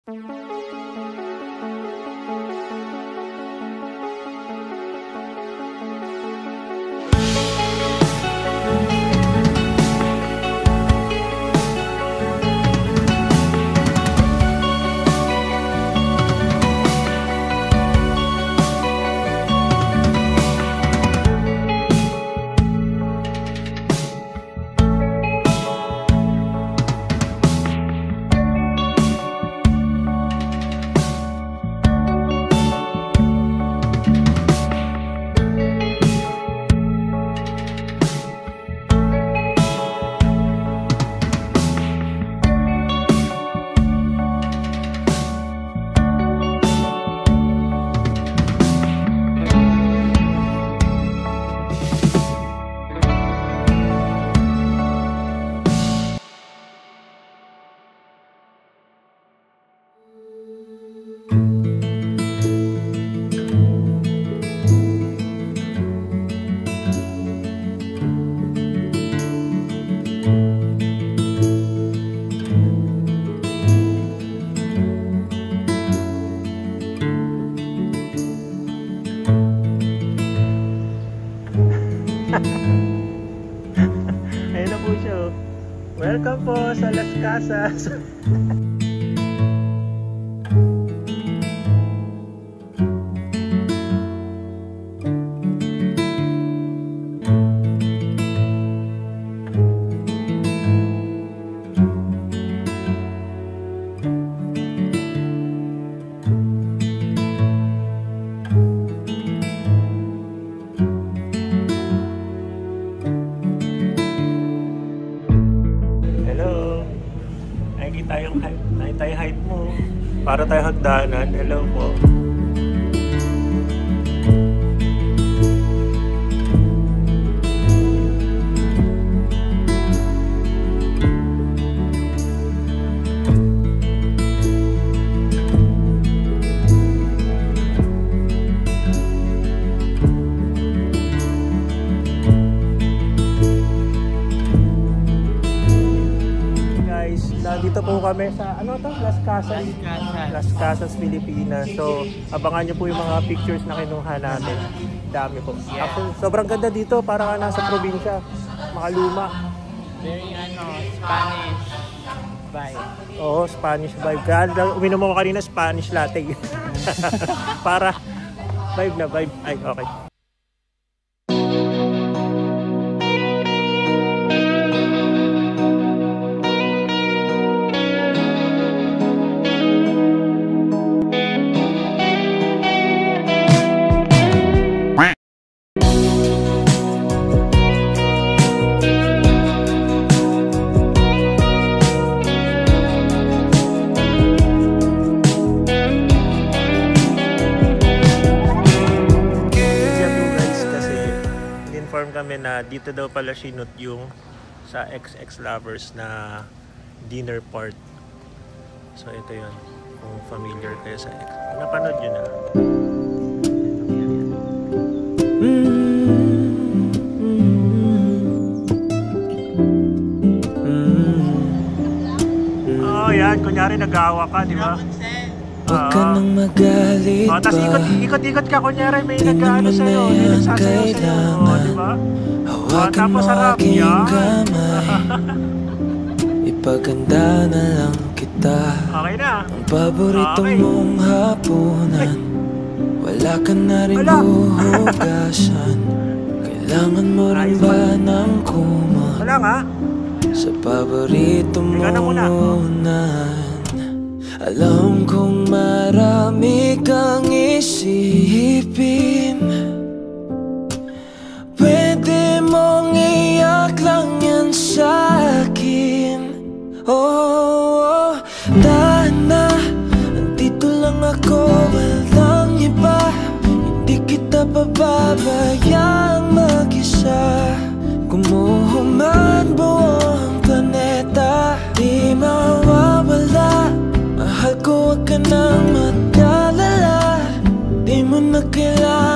Ayun na po siya. Welcome po sa Las Casas. Tayo height mo para tayo hagdanan. Hello po. Dito po kami sa ano to? Las Casas. Las Casas, Pilipinas. So, abangan niyo po yung mga pictures na kinuha natin. Dami po. Actually, sobrang ganda dito, para ka nasa probinsya. Makaluma. Very Spanish vibe. Oo, Spanish vibe. Kaya uminom ako kanina Spanish latte. Para vibe na vibe. Ay, okay. Kami na dito daw pala sinut yung sa XX Lovers na dinner part. So ito yun, kung familiar kayo sa X. Napanood yun na. Oh yan, kunyari nag-awa ka, di ba? Huwag ka nang magalit pa. Tapos ikot-ikot ka, kunyari may nag-ano sa'yo, may nagsasayaw sa'yo, di ba? Hawakan mo aking kamay. Ipaganda na lang kita. Okay na. Ang paborito mong hapunan. Wala ka na rin huhugasan. Kailangan mo rin ba ng kumot? Wala nga. Sa paborito mong unan. Alam kong marami kang isipin. Pwede mong iyak lang yan sa'kin. Oh, tahan na. Andito lang ako, walang iba. Hindi kita pababayang mag-isa. Kumuhuman buong planeta, di mawawala. Mahal ko, wag ka nang mag-alala. Di mo na kailangan